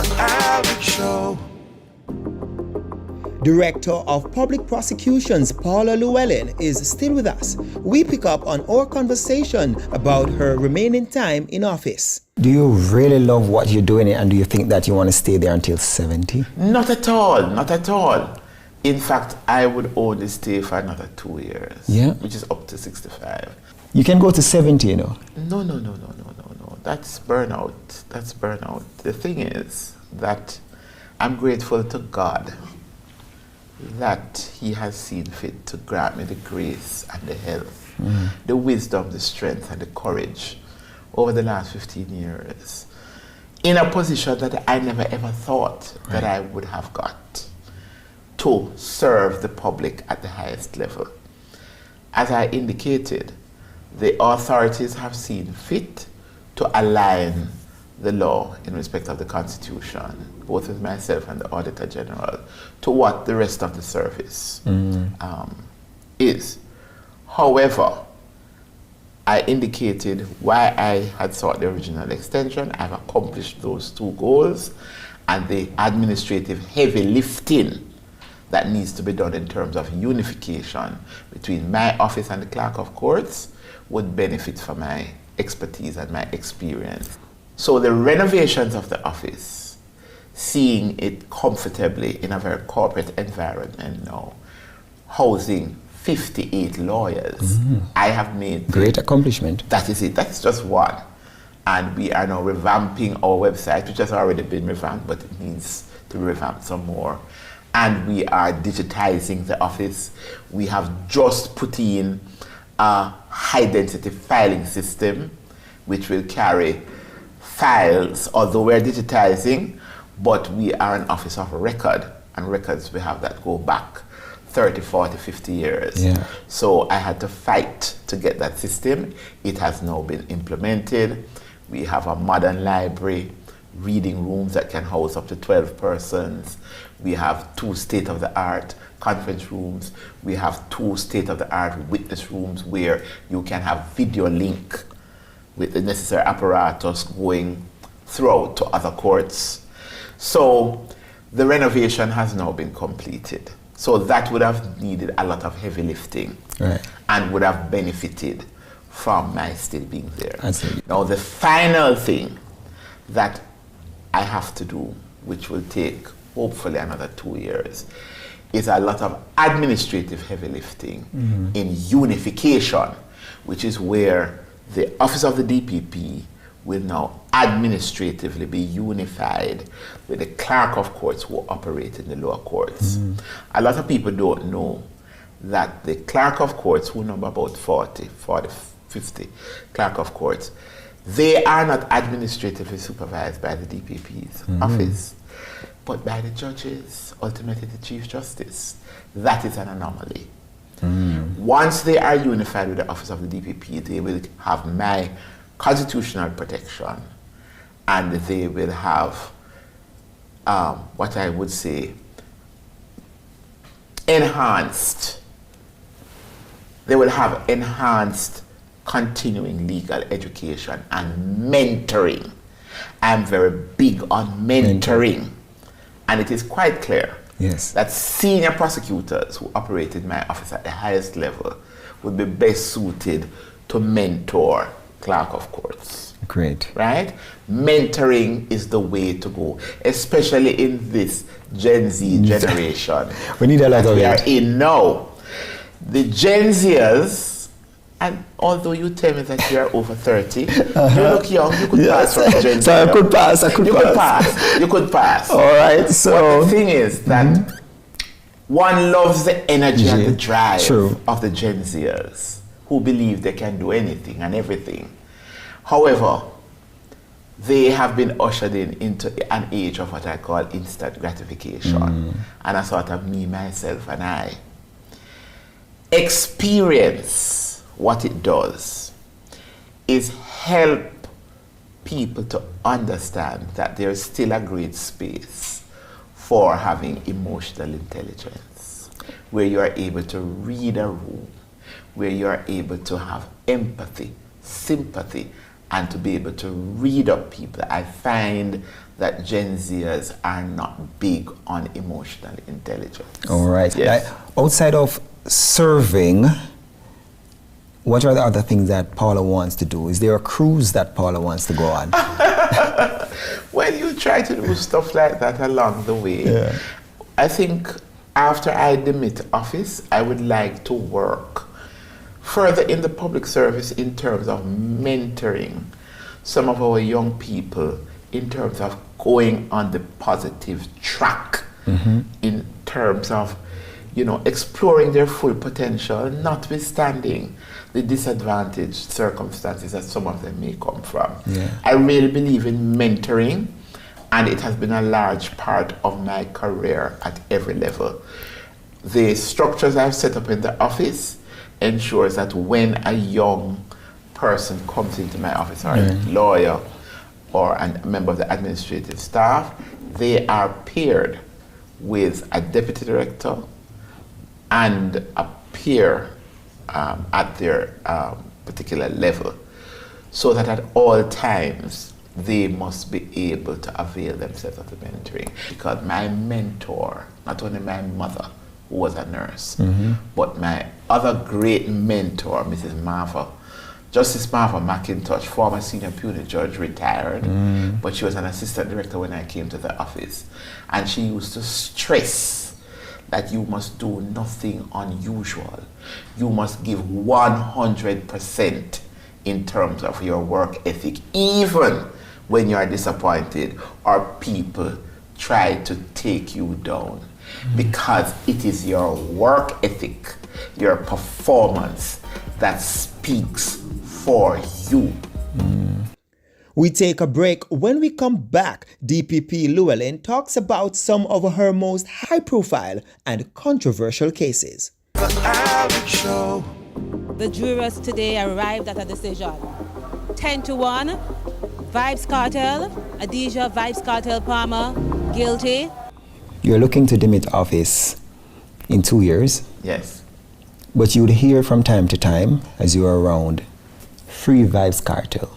the average show. Director of Public Prosecutions Paula Llewellyn is still with us. We pick up on our conversation about her remaining time in office. Do you really love what you're doing and do you think that you want to stay there until 70? Not at all, not at all. In fact, I would only stay for another 2 years, Yeah. which is up to 65. You can go to 70, you know. No. That's burnout. That's burnout. The thing is that I'm grateful to God that He has seen fit to grant me the grace and the health, the wisdom, the strength, and the courage over the last 15 years in a position that I never ever thought that I would have got to serve the public at the highest level. As I indicated, the authorities have seen fit to align the law in respect of the Constitution, both with myself and the Auditor General, to what the rest of the service is. However, I indicated why I had sought the original extension. I've accomplished those two goals, and the administrative heavy lifting that needs to be done in terms of unification between my office and the Clerk of Courts would benefit from my expertise and my experience. So the renovations of the office, seeing it comfortably in a very corporate environment now, housing 58 lawyers, I have made... Great accomplishment. That is it. That's just one. And we are now revamping our website, which has already been revamped, but it needs to revamp some more. And we are digitizing the office. We have just put in a high-density filing system, which will carry files, although we're digitizing, but we are an office of record, and records we have that go back 30, 40, 50 years. Yeah. So I had to fight to get that system. It has now been implemented. We have a modern library, reading rooms that can house up to 12 persons. We have 2 state-of-the-art conference rooms. We have 2 state-of-the-art witness rooms where you can have video link with the necessary apparatus going throughout to other courts. So the renovation has now been completed. So that would have needed a lot of heavy lifting, Right. and would have benefited from my still being there. Absolutely. Now the final thing that I have to do, which will take hopefully another 2 years, is a lot of administrative heavy lifting in unification, which is where the Office of the DPP will now administratively be unified with the Clerk of Courts who operate in the lower courts. A lot of people don't know that the Clerk of Courts, who number about 40, 50 Clerk of Courts, they are not administratively supervised by the DPP's office, but by the judges, ultimately the Chief Justice. That is an anomaly. Once they are unified with the Office of the DPP, they will have my constitutional protection, and they will have what I would say enhanced. They will have enhanced continuing legal education and mentoring. I'm very big on mentoring. And it is quite clear that senior prosecutors who operate in my office at the highest level would be best suited to mentor Clerk of Courts. Great. Right? Mentoring is the way to go, especially in this Gen Z generation. We need a lot of it. We are in now. The Gen Zers, and although you tell me that you are over 30, you look young, you could pass for a Gen Z. So I could pass, You could pass. All right, so... But the thing is that one loves the energy and the drive of the Gen Zers, who believe they can do anything and everything. However, they have been ushered into an age of what I call instant gratification. And a sort of me, myself, and I. Experience, what it does, is help people to understand that there is still a great space for having emotional intelligence, where you are able to read a room, where you are able to have empathy, sympathy, and to be able to read up people. I find that Gen Zers are not big on emotional intelligence. All right. Yes. Outside of serving, what are the other things that Paula wants to do? Is there a cruise that Paula wants to go on? Well, you try to do stuff like that along the way. Yeah. I think after I demit office, I would like to work further in the public service in terms of mentoring some of our young people in terms of going on the positive track, in terms of, you know, exploring their full potential, notwithstanding the disadvantaged circumstances that some of them may come from. Yeah. I really believe in mentoring, and it has been a large part of my career at every level. The structures I've set up in the office ensures that when a young person comes into my office, or a lawyer or a member of the administrative staff, they are paired with a deputy director and a peer at their particular level, so that at all times they must be able to avail themselves of the mentoring. Because my mentor, not only my mother, who was a nurse, but my other great mentor, Mrs. Martha, Justice Martha McIntosh, former senior puny judge, retired, but she was an assistant director when I came to the office. And she used to stress that you must do nothing unusual. You must give 100% in terms of your work ethic, even when you are disappointed or people try to take you down. Because it is your work ethic, your performance that speaks for you. We take a break. When we come back, DPP Llewellyn talks about some of her most high-profile and controversial cases. The jurors today arrived at a decision. 10-1, Vibes Cartel, Adija Vibes Cartel Palmer, guilty. You're looking to demit office in 2 years, Yes. but you would hear from time to time, as you are around, Free Vibes Cartel.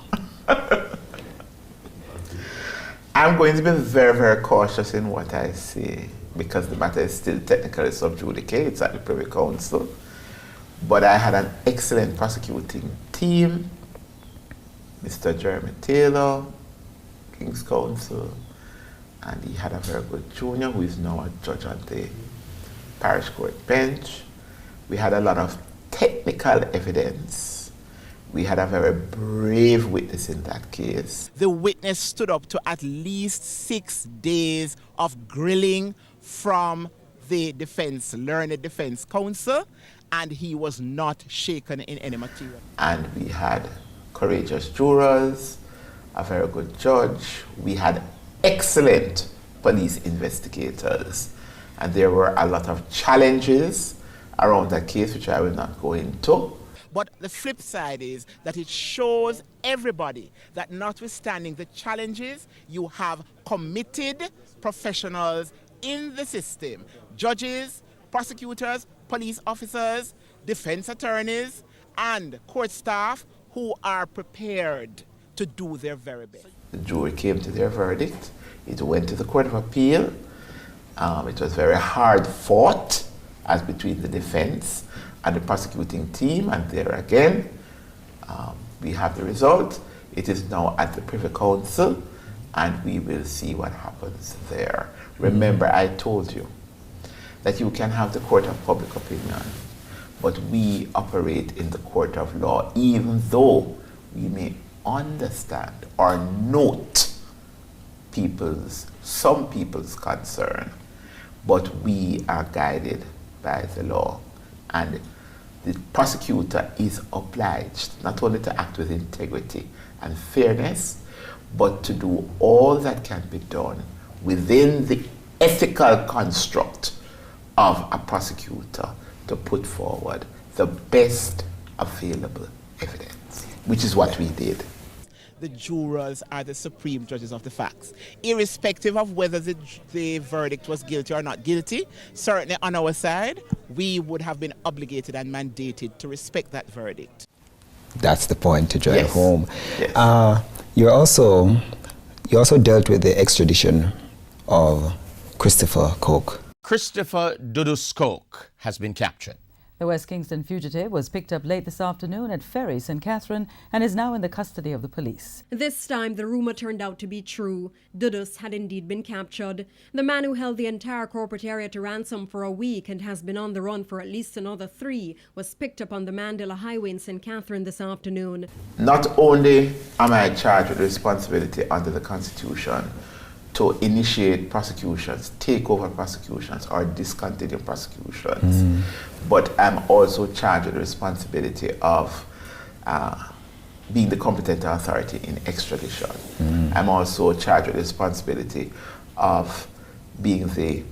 I'm going to be very, very cautious in what I say, because the matter is still technically sub judice. It's at the Privy Council. But I had an excellent prosecuting team, Mr. Jeremy Taylor, King's Counsel, and he had a very good junior who is now a judge on the parish court bench. We had a lot of technical evidence. We had a very brave witness in that case. The witness stood up to at least 6 days of grilling from the learned defense counsel, and he was not shaken in any material. And we had courageous jurors, a very good judge. We had excellent police investigators, and there were a lot of challenges around that case, which I will not go into. But the flip side is that it shows everybody that notwithstanding the challenges, you have committed professionals in the system. Judges, prosecutors, police officers, defense attorneys, and court staff who are prepared to do their very best. The jury came to their verdict. It went to the Court of Appeal. It was very hard fought as between the defense and the prosecuting team, and there again, we have the result. It is now at the Privy Council, and we will see what happens there. Remember, I told you that you can have the court of public opinion, but we operate in the court of law, even though we may understand or note some people's concern, but we are guided by the law. And the prosecutor is obliged not only to act with integrity and fairness, but to do all that can be done within the ethical construct of a prosecutor to put forward the best available evidence, which is what we did. The jurors are the supreme judges of the facts. Irrespective of whether the verdict was guilty or not guilty, certainly on our side, we would have been obligated and mandated to respect that verdict. That's the point to drive Yes. home. Yes. You're also You also dealt with the extradition of Christopher Coke. Christopher Dudus Coke has been captured. The West Kingston fugitive was picked up late this afternoon at Ferry, St. Catherine, and is now in the custody of the police. This time, the rumor turned out to be true. Dudus had indeed been captured. The man who held the entire corporate area to ransom for a week and has been on the run for at least another 3 was picked up on the Mandela Highway in St. Catherine this afternoon. Not only am I charged with responsibility under the Constitution to initiate prosecutions, take over prosecutions, or discontinue prosecutions, but I'm also charged with the responsibility of being the competent authority in extradition. I'm also charged with the responsibility of being the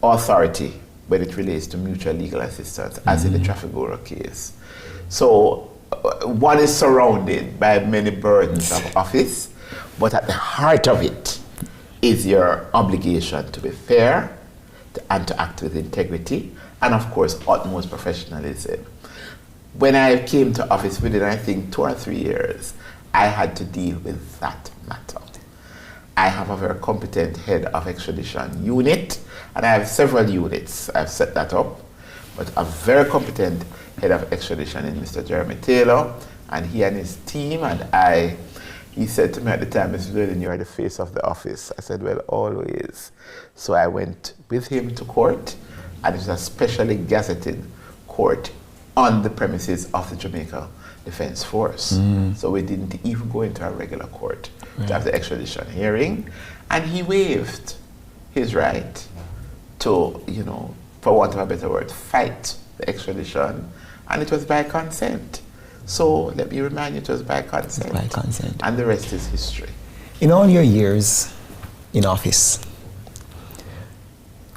authority when it relates to mutual legal assistance, as in the Trafigura case. So one is surrounded by many burdens of office, but at the heart of it is your obligation to be fair and to act with integrity, and of course, utmost professionalism. When I came to office within, I think, 2 or 3 years, I had to deal with that matter. I have a very competent head of extradition unit, and I have several units. I've set that up, but a very competent head of extradition is Mr. Jeremy Taylor, and he and his team, and he said to me at the time, Mr. Llewellyn, you are the face of the office. I said, well, always. So I went with him to court, and it was a specially gazetted court on the premises of the Jamaica Defence Force. So we didn't even go into a regular court to have the extradition hearing, and he waived his right to, for want of a better word, fight the extradition, and it was by consent. So let me remind you, it was by consent. By consent. And the rest is history. In all your years in office,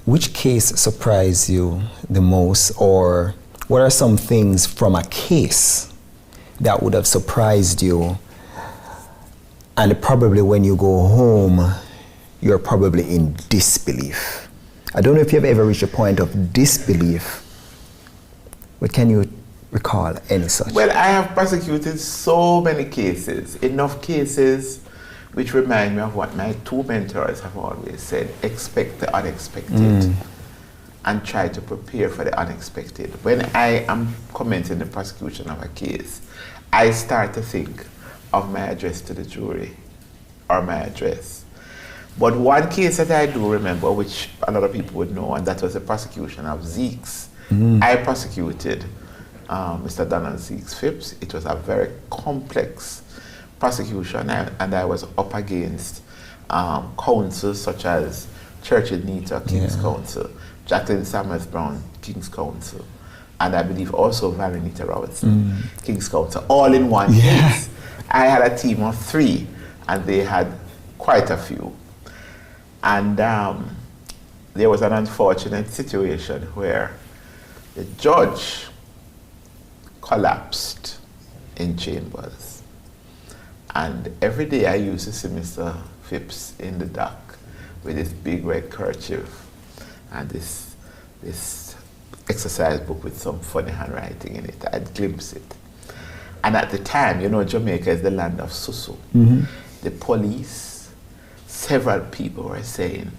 which case surprised you the most, or what are some things from a case that would have surprised you, and probably when you go home, you're probably in disbelief? I don't know if you've ever reached a point of disbelief, but can you recall any such? Well, I have prosecuted so many cases, enough cases which remind me of what my 2 mentors have always said: expect the unexpected and try to prepare for the unexpected. When I am commencing the prosecution of a case, I start to think of my address to the jury, or my address. But one case that I do remember, which a lot of people would know, and that was the prosecution of Zeke's. I prosecuted Mr. Donald Zeke's Phipps. It was a very complex prosecution, and I was up against counsels such as Churchill Nita, King's Counsel, Jacqueline Samuels Brown, King's Counsel, and I believe also Valerie Nita Robertson, King's Counsel, all in one case. I had a team of 3, and they had quite a few. And there was an unfortunate situation where the judge collapsed in chambers. And every day I used to see Mr. Phipps in the dock with this big red kerchief and this exercise book with some funny handwriting in it. I'd glimpse it. And at the time, Jamaica is the land of susu. The police, several people were saying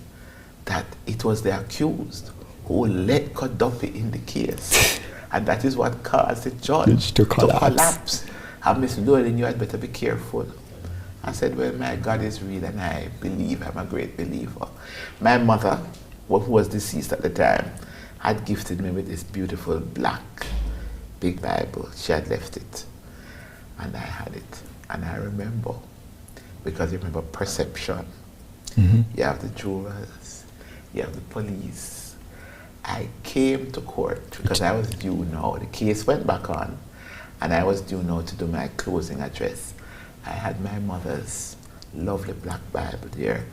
that it was the accused who let Kodopi in the case. And that is what caused the judge to collapse. And Miss Llewellyn, you had better be careful. I said, well, my God is real, and I believe, I'm a great believer. My mother, who was deceased at the time, had gifted me with this beautiful black big Bible. She had left it, and I had it. And I remember, because you remember perception. You have the jurors, you have the police. I came to court because I was due now. The case went back on, and I was due now to do my closing address. I had my mother's lovely black Bible there,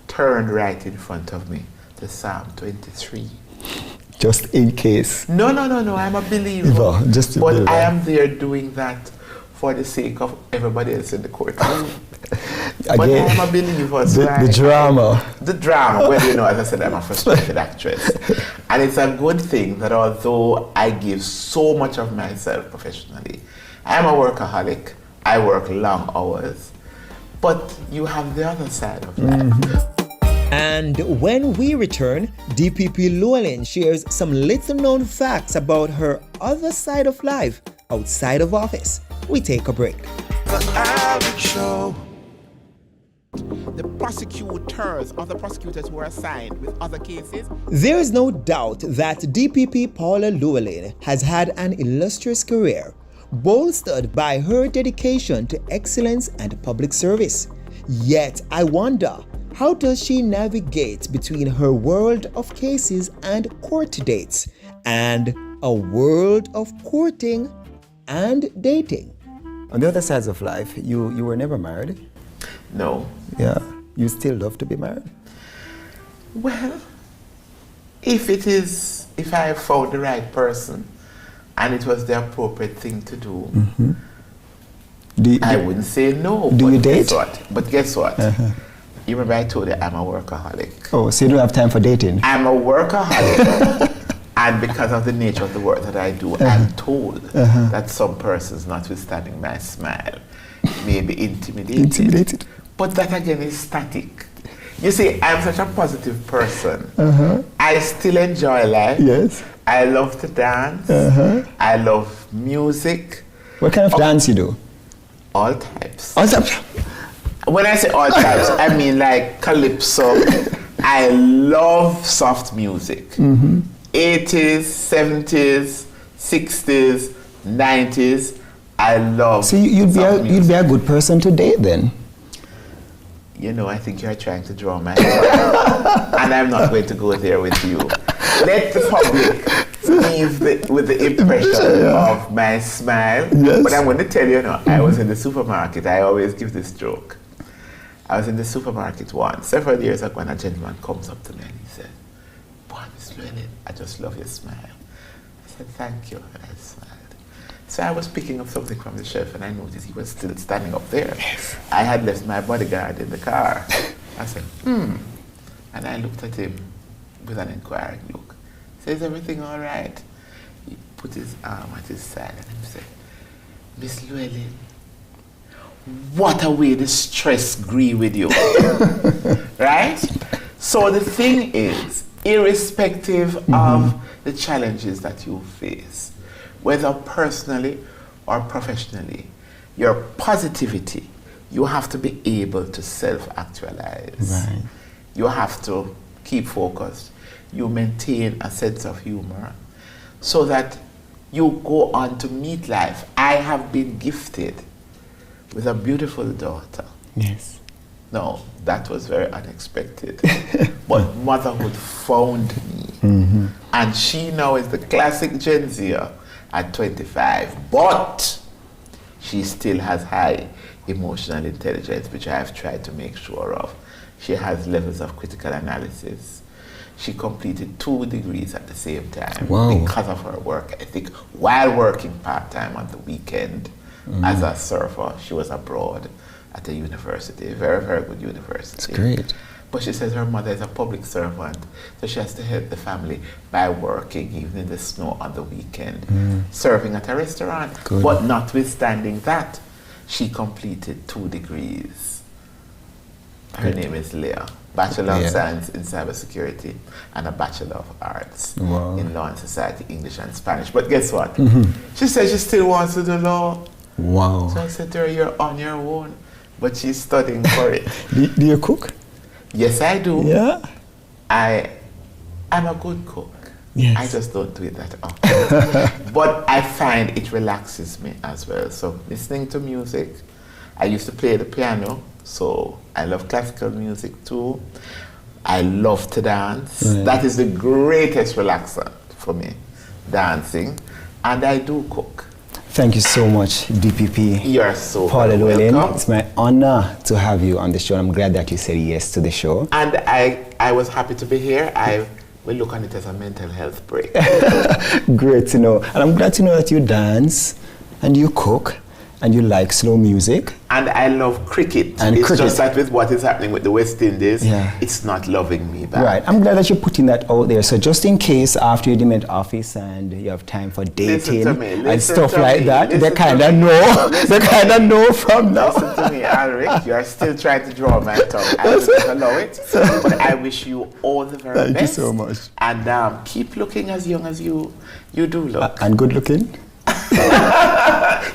turned right in front of me to Psalm 23. Just in case. No, I'm a believer. But I am there doing that for the sake of everybody else in the courtroom. But I'm a believer. So the drama. The drama. Well, as I said, I'm a frustrated actress. And it's a good thing that although I give so much of myself professionally, I'm a workaholic. I work long hours. But you have the other side of life. And when we return, DPP Llewellyn shares some little known facts about her other side of life outside of office. We take a break. The prosecutors, other prosecutors who are assigned with other cases. There is no doubt that DPP Paula Llewellyn has had an illustrious career, bolstered by her dedication to excellence and public service. Yet, I wonder, how does she navigate between her world of cases and court dates and a world of courting and dating? On the other sides of life, you were never married? No. Yeah. You still love to be married? Well, if I found the right person and it was the appropriate thing to do, I wouldn't say no. Do you date? Guess what? You remember I told you I'm a workaholic. Oh, so you don't have time for dating? I'm a workaholic. And because of the nature of the work that I do, I'm told that some persons, notwithstanding my smile, may be intimidated. But that again is static. You see, I'm such a positive person. I still enjoy life. Yes. I love to dance. I love music. What kind of dance you do? All types. All types? When I say all types, I mean like calypso. I love soft music. 80s, 70s, 60s, 90s. I love So you'd be a good person to date then? You know, I think you're trying to draw my attention. And I'm not going to go there with you. Let the public leave with the impression of my smile. Yes. But I'm going to tell you, I was in the supermarket. I always give this joke. I was in the supermarket once, several years ago, and a gentleman comes up to me and he said, "Boy, Miss Llewellyn, I just love your smile." I said, "Thank you," and I smiled. So I was picking up something from the shelf and I noticed he was still standing up there. I had left my bodyguard in the car. I said, And I looked at him with an inquiring look. He said, "Is everything all right?" He put his arm at his side and he said, "Miss Llewellyn, what a way the stress agree with you." Right? So the thing is, irrespective of the challenges that you face, whether personally or professionally, your positivity, you have to be able to self-actualize. Right. You have to keep focused. You maintain a sense of humor so that you go on to meet life. I have been gifted with a beautiful daughter. Yes. No, that was very unexpected. But motherhood found me. And she now is the classic Gen Zer at 25. But she still has high emotional intelligence, which I have tried to make sure of. She has levels of critical analysis. She completed 2 degrees at the same time because of her work ethic while working part-time on the weekend as a surfer. She was abroad at a university, a very, very good university. That's great. But she says her mother is a public servant, so she has to help the family by working even in the snow on the weekend, serving at a restaurant. Good. But notwithstanding that, she completed 2 degrees. Her name is Leah. Bachelor of Science in Cybersecurity and a Bachelor of Arts in Law and Society, English and Spanish. But guess what? She says she still wants to do law. Wow. So I said to her, "You're on your own." But she's studying for it. Do you cook? Yes, I do. Yeah. I'm a good cook. Yes. I just don't do it that often. But I find it relaxes me as well. So listening to music, I used to play the piano, so I love classical music too. I love to dance. Right. That is the greatest relaxant for me, dancing. And I do cook. Thank you so much, DPP. You're so Paula Llewellyn. welcome. It's my honor to have you on the show. I'm glad that you said yes to the show. And I was happy to be here. I will look on it as a mental health break. Great to know. And I'm glad to know that you dance and you cook And you like slow music. And I love cricket. And it's cricket. just that with what is happening with the West Indies, Yeah. it's not loving me back. Right. I'm glad that you're putting that out there. So just in case after you dement office and you have time for dating and stuff like that, they kind of know. They kind of know from now. Listen to me, Alric. You are still trying to draw my tongue. I will allow it. But I wish you all the very Thank best. you so much. And keep looking as young as you do look. And good looking.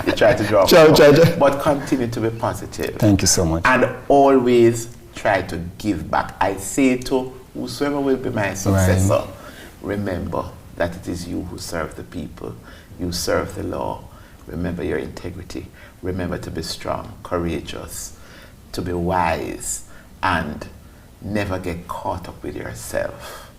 You try to draw. But continue to be positive. Thank you so much. And always try to give back. I say to whosoever will be my successor, remember that it is you who serve the people. You serve the law. Remember your integrity. Remember to be strong, courageous, to be wise, and never get caught up with yourself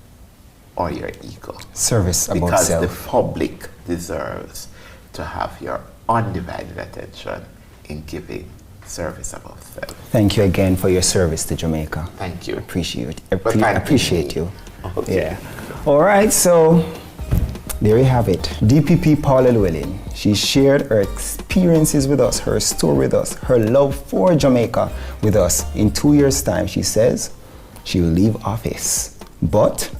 or your ego. Service about because self. the public deserves to have your undivided attention in giving service above self. Thank you again for your service to Jamaica. Thank you. Appreciate you. Okay. Yeah. All right, so there you have it. DPP Paula Llewellyn. She shared her experiences with us, her story with us, her love for Jamaica with us. In 2 years' time, she says she will leave office, but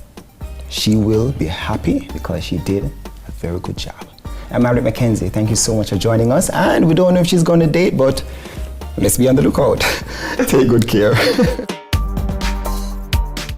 she will be happy because she did a very good job. I'm Alric Mackenzie. Thank you so much for joining us. And we don't know if she's going to date, but let's be on the lookout. Take good care.